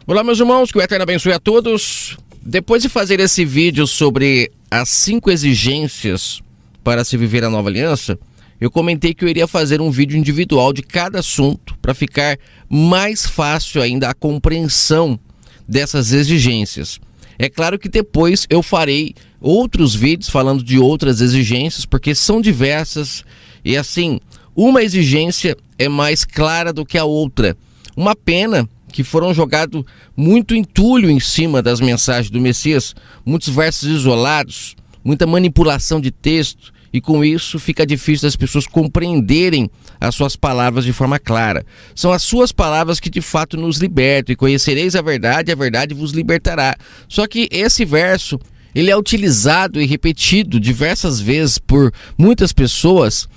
Olá, meus irmãos, que o Eterno abençoe a todos. Depois de fazer esse vídeo sobre as 5 exigências para se viver a nova aliança, eu comentei que eu iria fazer um vídeo individual de cada assunto para ficar mais fácil ainda a compreensão dessas exigências. É claro que depois eu farei outros vídeos falando de outras exigências, porque são diversas e assim, uma exigência é mais clara do que a outra. Uma pena que foram jogados muito entulho em cima das mensagens do Messias, muitos versos isolados, muita manipulação de texto, e com isso fica difícil das pessoas compreenderem as suas palavras de forma clara. São as suas palavras que de fato nos libertam, e conhecereis a verdade vos libertará. Só que esse verso, ele é utilizado e repetido diversas vezes por muitas pessoas,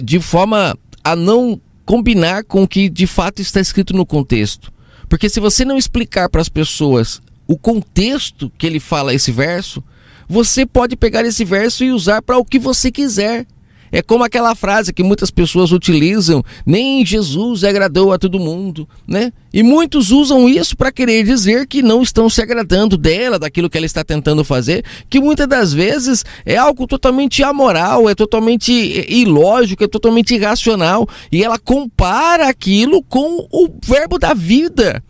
de forma a não combinar com o que de fato está escrito no contexto. Porque se você não explicar para as pessoas o contexto que ele fala esse verso, você pode pegar esse verso e usar para o que você quiser. É como aquela frase que muitas pessoas utilizam: nem Jesus agradou a todo mundo, né? E muitos usam isso para querer dizer que não estão se agradando dela, daquilo que ela está tentando fazer, que muitas das vezes é algo totalmente amoral, é totalmente ilógico, é totalmente irracional, e ela compara aquilo com o verbo da vida.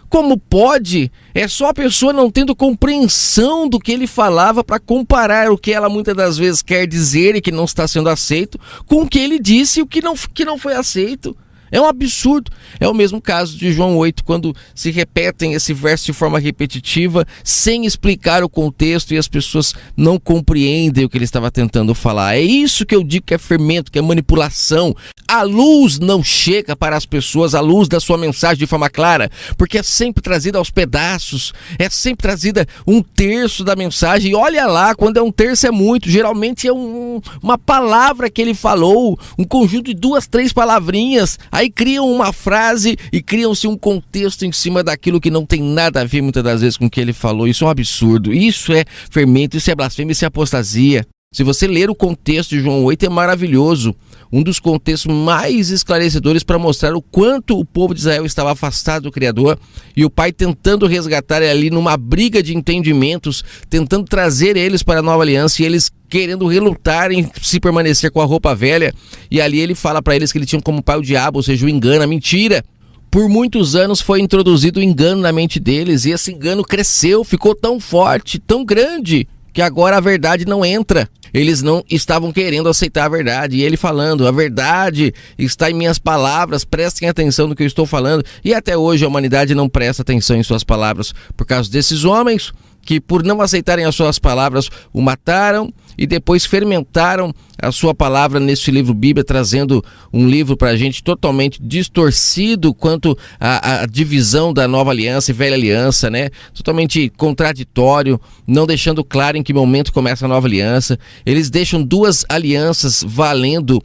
Como pode? É só a pessoa não tendo compreensão do que ele falava para comparar o que ela muitas das vezes quer dizer e que não está sendo aceito com o que ele disse e o que não foi aceito. É um absurdo. É o mesmo caso de João 8, quando se repetem esse verso de forma repetitiva, sem explicar o contexto, e as pessoas não compreendem o que ele estava tentando falar. É isso que eu digo que é fermento, que é manipulação. A luz não chega para as pessoas, a luz da sua mensagem de forma clara, porque é sempre trazida aos pedaços, é sempre trazida um terço da mensagem, e olha lá, quando é um terço é muito, geralmente é uma palavra que ele falou, um conjunto de 2, 3 palavrinhas, aí criam uma frase e criam-se um contexto em cima daquilo que não tem nada a ver muitas das vezes com o que ele falou. Isso é um absurdo, isso é fermento, isso é blasfêmia, isso é apostasia. Se você ler o contexto de João 8, é maravilhoso. Um dos contextos mais esclarecedores para mostrar o quanto o povo de Israel estava afastado do Criador, e o Pai tentando resgatar ali numa briga de entendimentos, tentando trazer eles para a nova aliança, e eles querendo relutar em se permanecer com a roupa velha. E ali ele fala para eles que ele tinha como pai o diabo, ou seja, o engano, a mentira. Por muitos anos foi introduzido o engano na mente deles, e esse engano cresceu, ficou tão forte, tão grande, que agora a verdade não entra. Eles não estavam querendo aceitar a verdade. E ele falando: a verdade está em minhas palavras, prestem atenção no que eu estou falando. E até hoje a humanidade não presta atenção em suas palavras, por causa desses homens que, por não aceitarem as suas palavras, o mataram e depois fermentaram a sua palavra neste livro Bíblia, trazendo um livro para a gente totalmente distorcido quanto à divisão da nova aliança e velha aliança, né? Totalmente contraditório, não deixando claro em que momento começa a nova aliança. Eles deixam 2 alianças valendo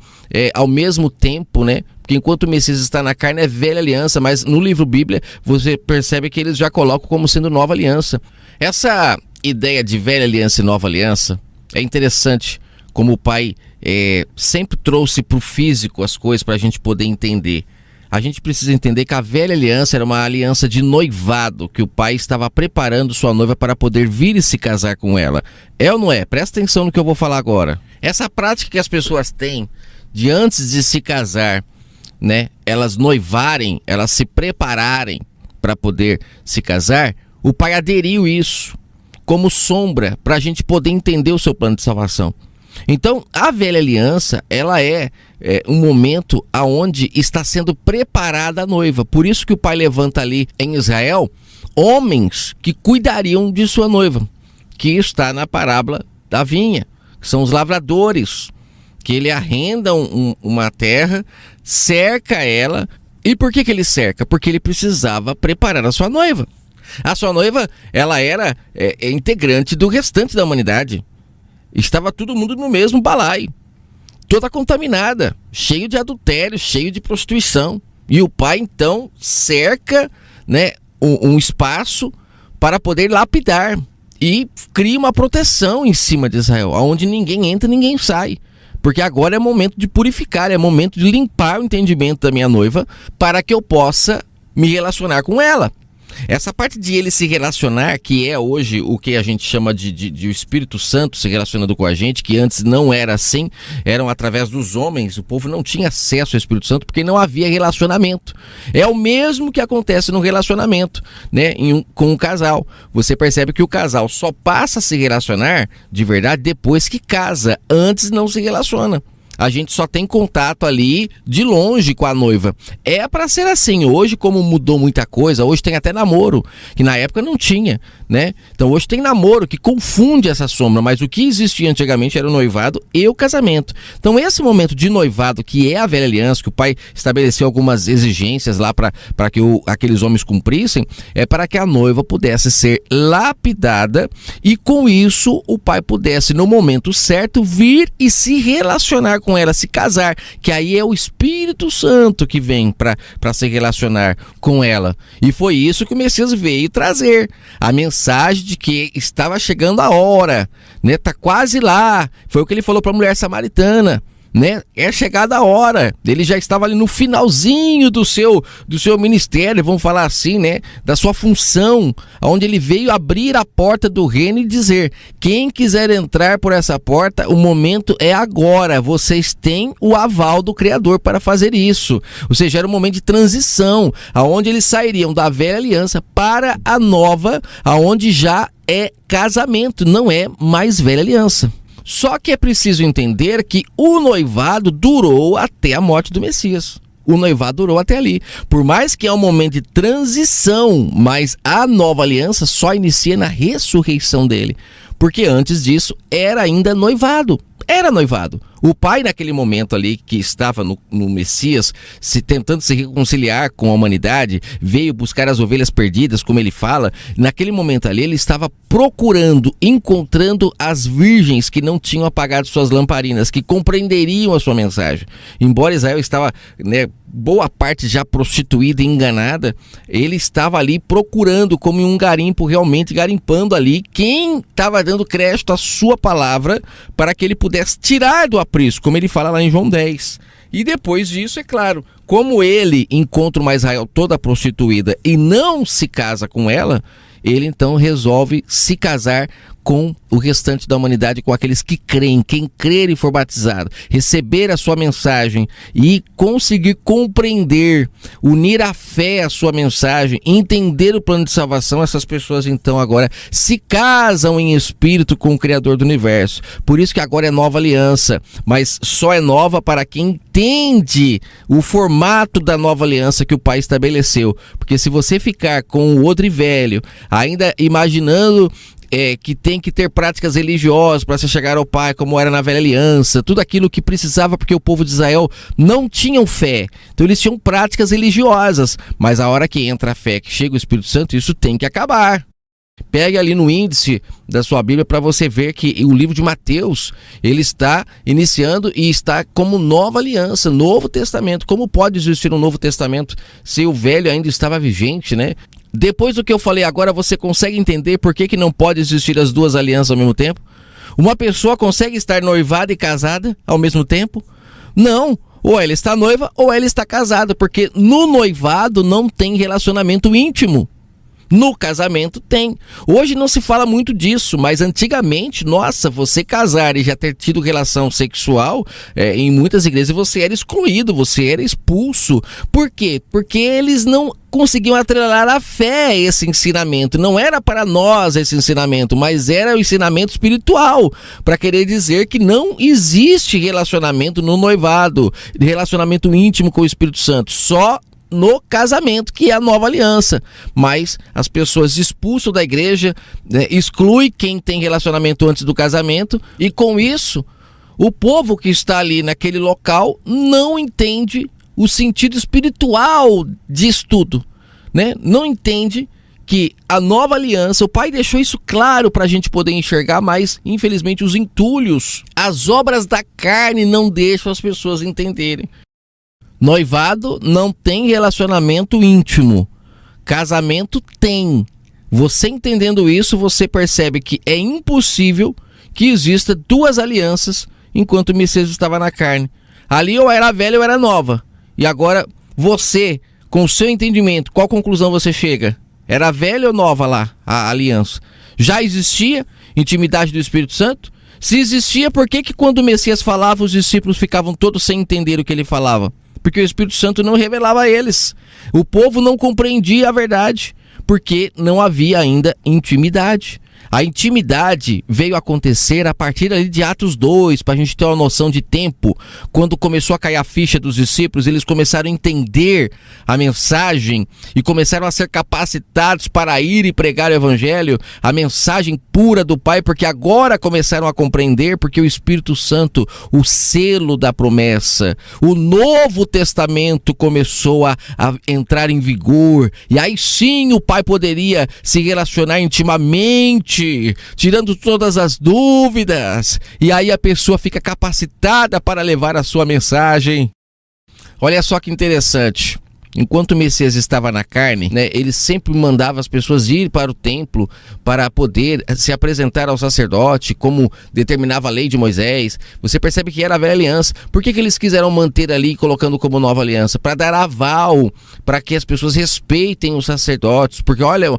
ao mesmo tempo, né? Porque enquanto o Messias está na carne é velha aliança, mas no livro Bíblia você percebe que eles já colocam como sendo nova aliança. Essa ideia de velha aliança e nova aliança é interessante, como o Pai sempre trouxe para o físico as coisas para a gente poder entender. A gente precisa entender que a velha aliança era uma aliança de noivado, que o Pai estava preparando sua noiva para poder vir e se casar com ela. É ou não é? Presta atenção no que eu vou falar agora. Essa prática que as pessoas têm de, antes de se casar, né, elas noivarem, elas se prepararem para poder se casar, o Pai aderiu isso como sombra para a gente poder entender o seu plano de salvação. Então, a velha aliança, ela é um momento aonde está sendo preparada a noiva. Por isso que o Pai levanta ali em Israel homens que cuidariam de sua noiva, que está na parábola da vinha, que são os lavradores, que ele arrenda uma terra, cerca ela. E por que ele cerca? Porque ele precisava preparar a sua noiva. A sua noiva, ela era integrante do restante da humanidade. Estava todo mundo no mesmo balaio, toda contaminada, cheio de adultério, cheio de prostituição. E o Pai então cerca, né, um espaço para poder lapidar, e cria uma proteção em cima de Israel, onde ninguém entra, ninguém sai. Porque agora é momento de purificar, é momento de limpar o entendimento da minha noiva, para que eu possa me relacionar com ela. Essa parte de ele se relacionar, que é hoje o que a gente chama de o Espírito Santo se relacionando com a gente, que antes não era assim, eram através dos homens, o povo não tinha acesso ao Espírito Santo porque não havia relacionamento. É o mesmo que acontece no relacionamento, né, com um casal. Você percebe que o casal só passa a se relacionar de verdade depois que casa, antes não se relaciona. A gente só tem contato ali de longe com a noiva. É para ser assim. Hoje, como mudou muita coisa, hoje tem até namoro, que na época não tinha, né? Então hoje tem namoro que confunde essa sombra, mas o que existia antigamente era o noivado e o casamento. Então esse momento de noivado, que é a velha aliança, que o pai estabeleceu algumas exigências lá para que aqueles homens cumprissem, é para que a noiva pudesse ser lapidada e com isso o pai pudesse, no momento certo, vir e se relacionar com ela, se casar, que aí é o Espírito Santo que vem para se relacionar com ela. E foi isso que o Messias veio trazer, a mensagem de que estava chegando a hora, né? Tá quase lá. Foi o que ele falou para a mulher samaritana, né? É chegada a hora. Ele já estava ali no finalzinho do seu ministério, vamos falar assim, né? Da sua função, onde ele veio abrir a porta do reino e dizer: quem quiser entrar por essa porta, o momento é agora. Vocês têm o aval do Criador para fazer isso. Ou seja, era um momento de transição, aonde eles sairiam da velha aliança para a nova, aonde já é casamento, não é mais velha aliança. Só que é preciso entender que o noivado durou até a morte do Messias. O noivado durou até ali. Por mais que é um momento de transição, mas a nova aliança só inicia na ressurreição dele. Porque antes disso era ainda noivado. Era noivado. O pai, naquele momento ali que estava no Messias, tentando se reconciliar com a humanidade, veio buscar as ovelhas perdidas, como ele fala. Naquele momento ali, ele estava procurando, encontrando as virgens que não tinham apagado suas lamparinas, que compreenderiam a sua mensagem. Embora Israel estava, né, boa parte já prostituída e enganada, ele estava ali procurando, como em um garimpo, realmente garimpando ali quem estava dando crédito à sua palavra para que ele pudesse tirar do aprisco, como ele fala lá em João 10. E depois disso, é claro, como ele encontra uma Israel toda prostituída e não se casa com ela, ele então resolve se casar com o restante da humanidade, com aqueles que creem. Quem crer e for batizado, receber a sua mensagem e conseguir compreender, unir a fé à sua mensagem, entender o plano de salvação, essas pessoas então agora se casam em espírito com o Criador do Universo. Por isso que agora é nova aliança, mas só é nova para quem entende o formato da nova aliança que o Pai estabeleceu. Porque se você ficar com o odre velho, ainda imaginando que tem que ter práticas religiosas para se chegar ao Pai, como era na velha aliança, tudo aquilo que precisava, porque o povo de Israel não tinham fé, então eles tinham práticas religiosas, mas a hora que entra a fé, que chega o Espírito Santo, isso tem que acabar. Pegue ali no índice da sua Bíblia para você ver que o livro de Mateus, ele está iniciando e está como nova aliança, Novo Testamento. Como pode existir um Novo Testamento se o velho ainda estava vigente, né? Depois do que eu falei agora, você consegue entender por que não pode existir as duas alianças ao mesmo tempo? Uma pessoa consegue estar noivada e casada ao mesmo tempo? Não. Ou ela está noiva ou ela está casada, porque no noivado não tem relacionamento íntimo. No casamento tem. Hoje não se fala muito disso, mas antigamente, nossa, você casar e já ter tido relação sexual, em muitas igrejas você era excluído, você era expulso. Por quê? Porque eles não conseguiam atrelar a fé a esse ensinamento. Não era para nós esse ensinamento, mas era o ensinamento espiritual, para querer dizer que não existe relacionamento no noivado, relacionamento íntimo com o Espírito Santo, só no casamento, que é a nova aliança. Mas as pessoas expulsam da igreja, né, exclui quem tem relacionamento antes do casamento, e com isso o povo que está ali naquele local não entende o sentido espiritual disso tudo, né? Não entende que a nova aliança, o Pai deixou isso claro para a gente poder enxergar, mas infelizmente os entulhos, as obras da carne não deixam as pessoas entenderem. Noivado não tem relacionamento íntimo, casamento tem. Você entendendo isso, você percebe que é impossível que exista duas alianças enquanto o Messias estava na carne. Ali ou era velha ou era nova. E agora você, com o seu entendimento, qual conclusão você chega? Era velha ou nova lá a aliança? Já existia intimidade do Espírito Santo? Se existia, por que quando o Messias falava, os discípulos ficavam todos sem entender o que ele falava? Porque o Espírito Santo não revelava a eles. O povo não compreendia a verdade, porque não havia ainda intimidade. A intimidade veio acontecer a partir ali de Atos 2, para a gente ter uma noção de tempo. Quando começou a cair a ficha dos discípulos, eles começaram a entender a mensagem e começaram a ser capacitados para ir e pregar o evangelho, a mensagem pura do Pai, porque agora começaram a compreender, porque o Espírito Santo, o selo da promessa, o Novo Testamento começou a entrar em vigor, e aí sim o Pai poderia se relacionar intimamente, tirando todas as dúvidas, e aí a pessoa fica capacitada para levar a sua mensagem. Olha só que interessante. Enquanto o Messias estava na carne, né, ele sempre mandava as pessoas ir para o templo para poder se apresentar ao sacerdote, como determinava a lei de Moisés. Você percebe que era a velha aliança. Por que eles quiseram manter ali, colocando como nova aliança? Para dar aval, para que as pessoas respeitem os sacerdotes. Porque olha,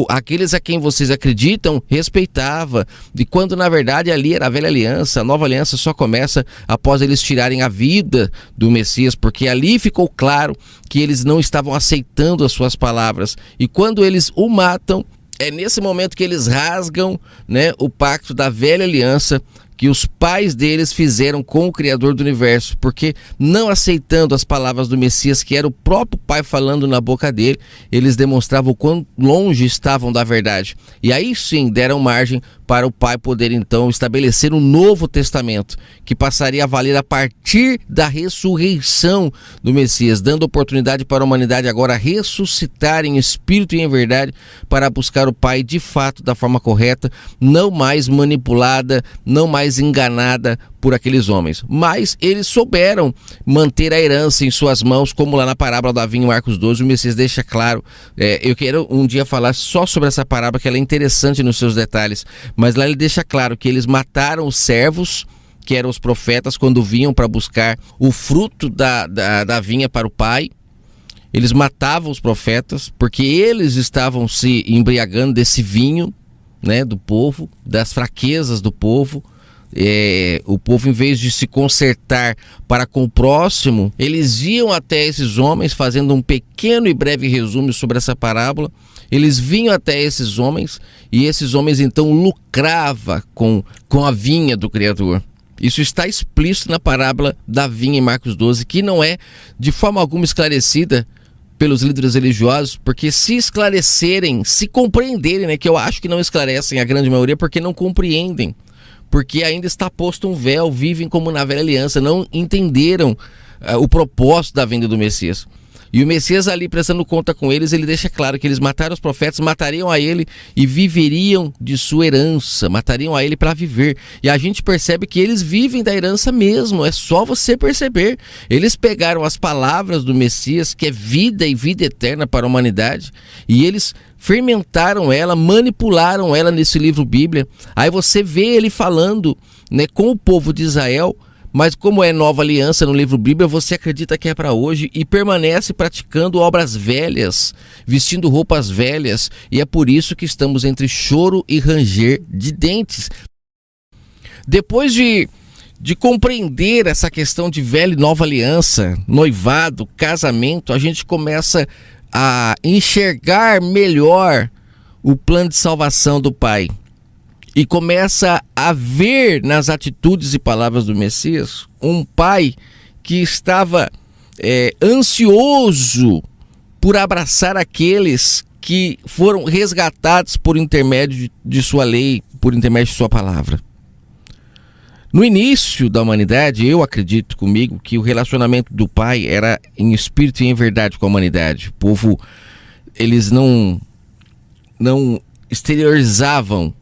aqueles a quem vocês acreditam, respeitava. E quando na verdade ali era a velha aliança, a nova aliança só começa após eles tirarem a vida do Messias, porque ali ficou claro que eles não estavam aceitando as suas palavras. E quando eles o matam, é nesse momento que eles rasgam, né, o pacto da velha aliança que os pais deles fizeram com o Criador do Universo, porque não aceitando as palavras do Messias, que era o próprio Pai falando na boca dele, eles demonstravam o quão longe estavam da verdade. E aí sim deram margem para o Pai poder então estabelecer um novo testamento, que passaria a valer a partir da ressurreição do Messias, dando oportunidade para a humanidade agora ressuscitar em espírito e em verdade, para buscar o Pai de fato da forma correta, não mais manipulada, não mais enganada por aqueles homens. Mas eles souberam manter a herança em suas mãos, como lá na parábola da vinha em Marcos 12, o Messias deixa claro. Eu quero um dia falar só sobre essa parábola, que ela é interessante nos seus detalhes, mas lá ele deixa claro que eles mataram os servos, que eram os profetas, quando vinham para buscar o fruto da vinha para o Pai. Eles matavam os profetas, porque eles estavam se embriagando desse vinho, né, do povo, das fraquezas do povo. O povo, em vez de se consertar para com o próximo, eles iam até esses homens, fazendo um pequeno e breve resumo sobre essa parábola. Eles vinham até esses homens, e esses homens então lucravam com a vinha do Criador. Isso está explícito na parábola da vinha em Marcos 12, que não é de forma alguma esclarecida pelos líderes religiosos, porque se esclarecerem, se compreenderem, né, que eu acho que não esclarecem a grande maioria, porque não compreendem, porque ainda está posto um véu, vivem como na velha aliança, não entenderam o propósito da vinda do Messias. E o Messias ali, prestando conta com eles, ele deixa claro que eles mataram os profetas, matariam a ele e viveriam de sua herança, matariam a ele para viver. E a gente percebe que eles vivem da herança mesmo, é só você perceber. Eles pegaram as palavras do Messias, que é vida e vida eterna para a humanidade, e eles fermentaram ela, manipularam ela nesse livro Bíblia. Aí você vê ele falando, né, com o povo de Israel, mas como é nova aliança no livro Bíblia, você acredita que é para hoje e permanece praticando obras velhas, vestindo roupas velhas, e é por isso que estamos entre choro e ranger de dentes. Depois de compreender essa questão de velha e nova aliança, noivado, casamento, a gente começa a enxergar melhor o plano de salvação do Pai. E começa a ver nas atitudes e palavras do Messias um pai que estava ansioso por abraçar aqueles que foram resgatados por intermédio de sua lei, por intermédio de sua palavra. No início da humanidade, eu acredito comigo que o relacionamento do Pai era em espírito e em verdade com a humanidade. O povo, eles não exteriorizavam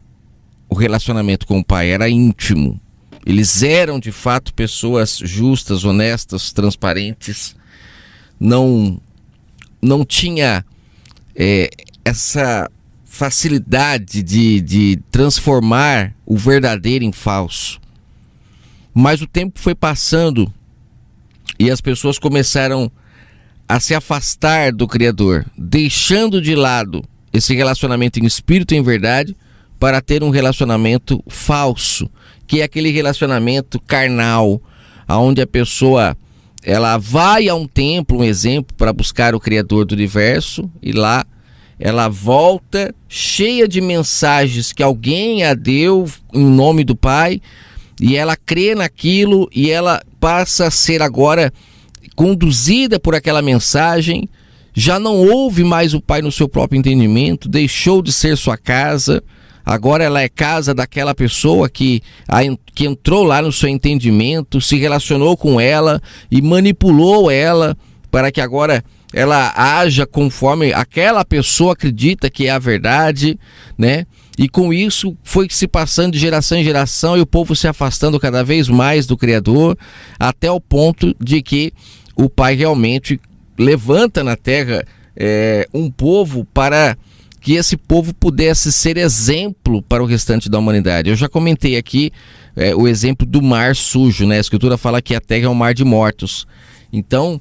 o relacionamento com o Pai, era íntimo. Eles eram de fato pessoas justas, honestas, transparentes. Não tinha essa facilidade de transformar o verdadeiro em falso. Mas o tempo foi passando e as pessoas começaram a se afastar do Criador, deixando de lado esse relacionamento em espírito e em verdade, para ter um relacionamento falso, que é aquele relacionamento carnal, onde a pessoa ela vai a um templo, um exemplo, para buscar o Criador do universo, e lá ela volta cheia de mensagens que alguém a deu em nome do Pai, e ela crê naquilo e ela passa a ser agora conduzida por aquela mensagem, já não ouve mais o Pai no seu próprio entendimento, deixou de ser sua casa, agora ela é casa daquela pessoa que entrou lá no seu entendimento, se relacionou com ela e manipulou ela para que agora ela haja conforme aquela pessoa acredita que é a verdade, né? E com isso foi se passando de geração em geração e o povo se afastando cada vez mais do Criador, até o ponto de que o Pai realmente levanta na terra um povo para que esse povo pudesse ser exemplo para o restante da humanidade. Eu já comentei aqui o exemplo do mar sujo, né? A Escritura fala que a terra é um mar de mortos. Então,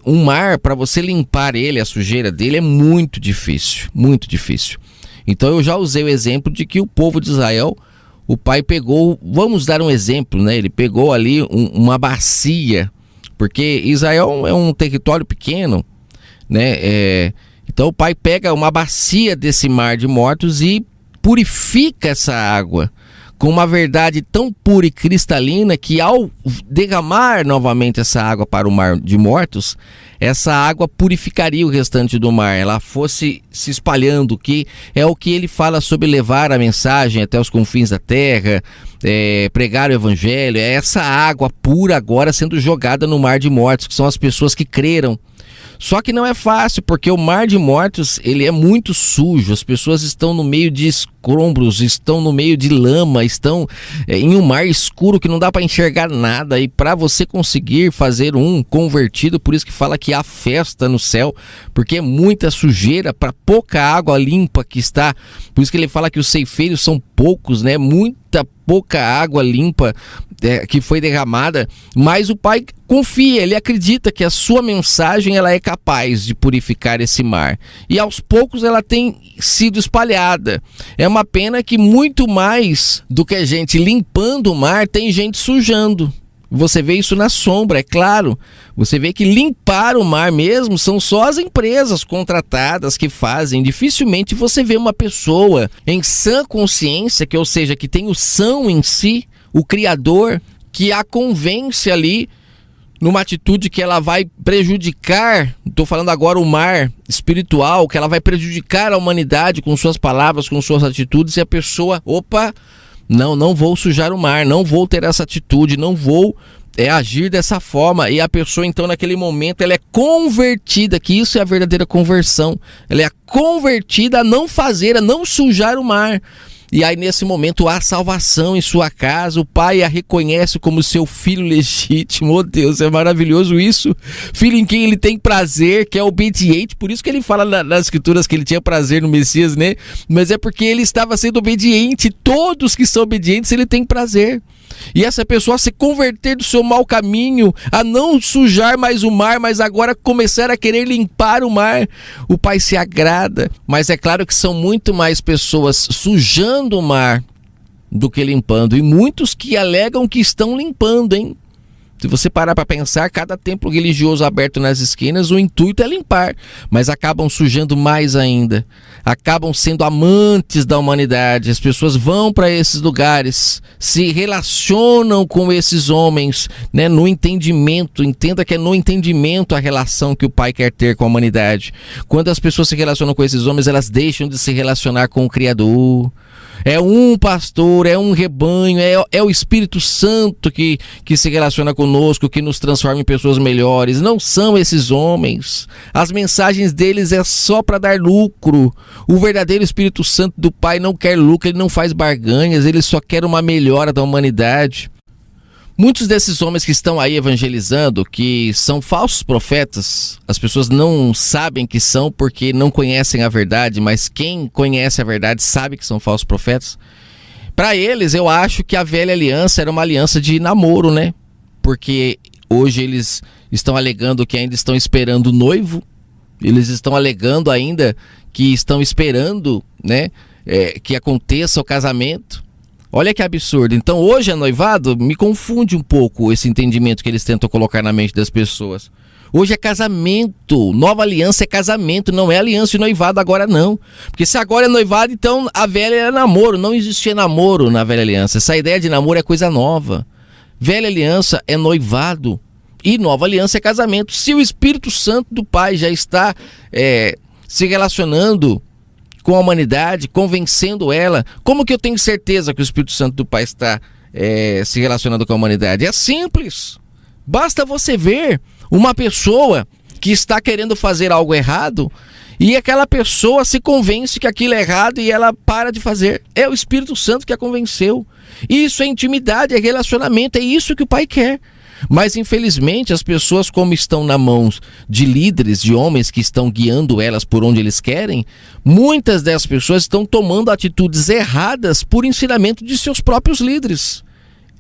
um mar, para você limpar ele, a sujeira dele, é muito difícil, muito difícil. Então eu já usei o exemplo de que o povo de Israel, o Pai pegou, vamos dar um exemplo, né? Ele pegou ali uma bacia, porque Israel é um território pequeno, né? Então o Pai pega uma bacia desse mar de mortos e purifica essa água com uma verdade tão pura e cristalina que ao derramar novamente essa água para o mar de mortos, essa água purificaria o restante do mar, ela fosse se espalhando, que é o que ele fala sobre levar a mensagem até os confins da terra, pregar o evangelho, é essa água pura agora sendo jogada no mar de mortos, que são as pessoas que creram. Só que não é fácil, porque o mar de mortos, ele é muito sujo, as pessoas estão no meio de escombros, estão no meio de lama, estão em um mar escuro que não dá para enxergar nada, e para você conseguir fazer um convertido, por isso que fala que há festa no céu, porque é muita sujeira para pouca água limpa que está, por isso que ele fala que os ceifeiros são poucos, né? Muita pouca água limpa que foi derramada, mas o Pai confia, ele acredita que a sua mensagem ela é capaz de purificar esse mar, e aos poucos ela tem sido espalhada. É uma pena que muito mais do que a gente limpando o mar, tem gente sujando. Você vê isso na sombra, é claro. Você vê que limpar o mar mesmo são só as empresas contratadas que fazem. Dificilmente você vê uma pessoa em sã consciência, ou seja, que tem o são em si, o Criador, que a convence ali numa atitude que ela vai prejudicar, estou falando agora o mar espiritual, que ela vai prejudicar a humanidade com suas palavras, com suas atitudes, e a pessoa, não vou sujar o mar, não vou ter essa atitude, não vou agir dessa forma. E a pessoa então naquele momento ela é convertida, que isso é a verdadeira conversão, ela é convertida a não fazer, a não sujar o mar. E aí nesse momento há salvação em sua casa, o Pai a reconhece como seu filho legítimo. Oh Deus, é maravilhoso isso. Filho em quem ele tem prazer, que é obediente. Por isso que ele fala nas escrituras que ele tinha prazer no Messias, né? Mas é porque ele estava sendo obediente. Todos que são obedientes ele tem prazer. E essa pessoa se converter do seu mau caminho, a não sujar mais o mar, mas agora começar a querer limpar o mar, o Pai se agrada. Mas é claro que são muito mais pessoas sujando o mar do que limpando, e muitos que alegam que estão limpando, hein? Se você parar para pensar, cada templo religioso aberto nas esquinas, o intuito é limpar, mas acabam sujando mais ainda, acabam sendo amantes da humanidade. As pessoas vão para esses lugares, se relacionam com esses homens, né, no entendimento. Entenda que é no entendimento a relação que o Pai quer ter com a humanidade. Quando as pessoas se relacionam com esses homens, elas deixam de se relacionar com o Criador. É um pastor, é um rebanho, é o Espírito Santo que se relaciona conosco, que nos transforma em pessoas melhores. Não são esses homens. As mensagens deles é só para dar lucro. O verdadeiro Espírito Santo do Pai não quer lucro, ele não faz barganhas, ele só quer uma melhora da humanidade. Muitos desses homens que estão aí evangelizando, que são falsos profetas, as pessoas não sabem que são porque não conhecem a verdade, mas quem conhece a verdade sabe que são falsos profetas. Para eles, eu acho que a velha aliança era uma aliança de namoro, né? Porque hoje eles estão alegando que ainda estão esperando o noivo, eles estão alegando ainda que estão esperando, né, que aconteça o casamento. Olha que absurdo. Então hoje é noivado, me confunde um pouco esse entendimento que eles tentam colocar na mente das pessoas. Hoje é casamento, nova aliança é casamento, não é aliança e noivado agora não. Porque se agora é noivado, então a velha era namoro, não existia namoro na velha aliança. Essa ideia de namoro é coisa nova. Velha aliança é noivado e nova aliança é casamento. Se o Espírito Santo do Pai já está se relacionando com a humanidade, convencendo ela, como que eu tenho certeza que o Espírito Santo do Pai está se relacionando com a humanidade? É simples. Basta você ver uma pessoa que está querendo fazer algo errado e aquela pessoa se convence que aquilo é errado e ela para de fazer. É o Espírito Santo que a convenceu. Isso é intimidade, é relacionamento, é isso que o Pai quer. Mas infelizmente as pessoas, como estão na mão de líderes, de homens que estão guiando elas por onde eles querem, muitas dessas pessoas estão tomando atitudes erradas por ensinamento de seus próprios líderes.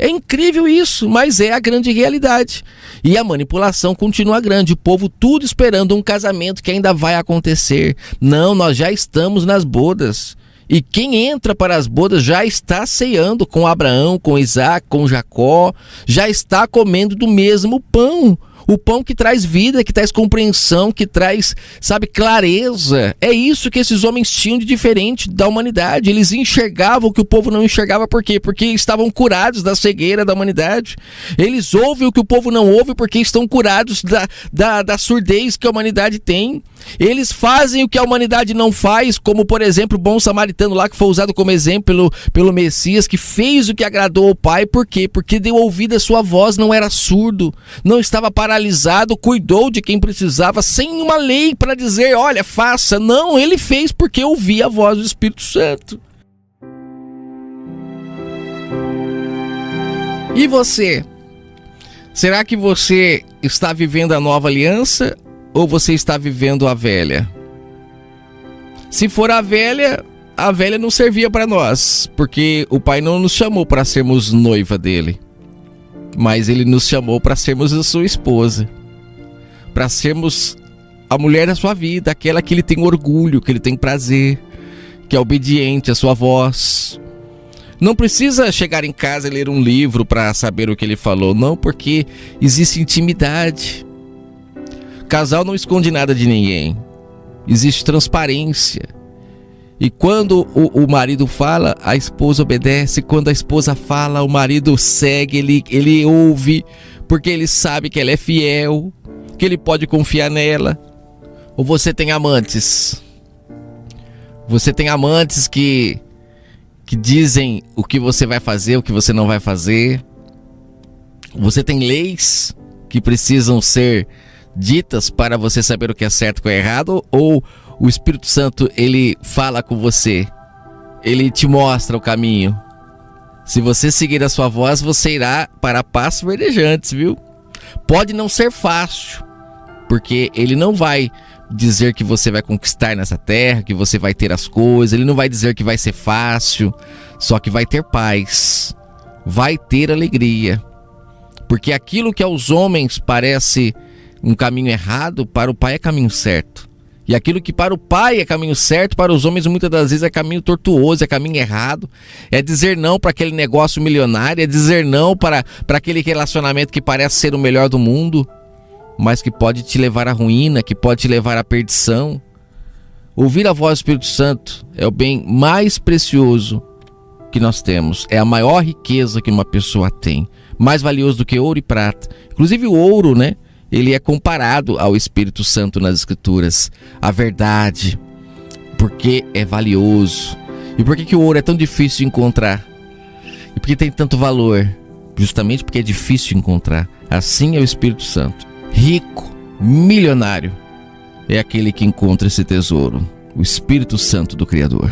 É incrível isso, mas é a grande realidade. E a manipulação continua grande, o povo tudo esperando um casamento que ainda vai acontecer. Não, nós já estamos nas bodas. E quem entra para as bodas já está ceando com Abraão, com Isaac, com Jacó, já está comendo do mesmo pão. O pão que traz vida, que traz compreensão, que traz, sabe, clareza. É isso que esses homens tinham de diferente da humanidade. Eles enxergavam o que o povo não enxergava. Por quê? Porque estavam curados da cegueira da humanidade. Eles ouvem o que o povo não ouve porque estão curados da surdez que a humanidade tem. Eles fazem o que a humanidade não faz, como por exemplo o bom samaritano lá que foi usado como exemplo pelo Messias, que fez o que agradou ao Pai. Por quê? Porque deu ouvido à sua voz, não era surdo, não estava paralisado, cuidou de quem precisava, sem uma lei para dizer, olha, faça. Não, ele fez porque ouvia a voz do Espírito Santo. E você? Será que você está vivendo a nova aliança ou você está vivendo a velha? Se for a velha não servia para nós, porque o Pai não nos chamou para sermos noiva dele, mas ele nos chamou para sermos a sua esposa, para sermos a mulher da sua vida, aquela que ele tem orgulho, que ele tem prazer, que é obediente à sua voz. Não precisa chegar em casa e ler um livro para saber o que ele falou, não, porque existe intimidade. Casal não esconde nada de ninguém. Existe transparência. E quando o marido fala, a esposa obedece. Quando a esposa fala, o marido segue, ele ouve, porque ele sabe que ela é fiel, que ele pode confiar nela. Ou você tem amantes? Você tem amantes que dizem o que você vai fazer, o que você não vai fazer. Você tem leis que precisam ser ditas para você saber o que é certo e o que é errado, ou o Espírito Santo, ele fala com você, ele te mostra o caminho. Se você seguir a sua voz, você irá para passos verdejantes, viu? Pode não ser fácil, porque ele não vai dizer que você vai conquistar nessa terra, que você vai ter as coisas, ele não vai dizer que vai ser fácil, só que vai ter paz, vai ter alegria, porque aquilo que aos homens parece um caminho errado, para o Pai é caminho certo. E aquilo que para o Pai é caminho certo, para os homens muitas das vezes é caminho tortuoso, é caminho errado. É dizer não para aquele negócio milionário, é dizer não para aquele relacionamento que parece ser o melhor do mundo, mas que pode te levar à ruína, que pode te levar à perdição. Ouvir a voz do Espírito Santo é o bem mais precioso que nós temos. É a maior riqueza que uma pessoa tem. Mais valioso do que ouro e prata. Inclusive o ouro, né? Ele é comparado ao Espírito Santo nas Escrituras. A verdade. Porque é valioso. E por que o ouro é tão difícil de encontrar? E por que tem tanto valor? Justamente porque é difícil de encontrar. Assim é o Espírito Santo. Rico, milionário, é aquele que encontra esse tesouro. O Espírito Santo do Criador.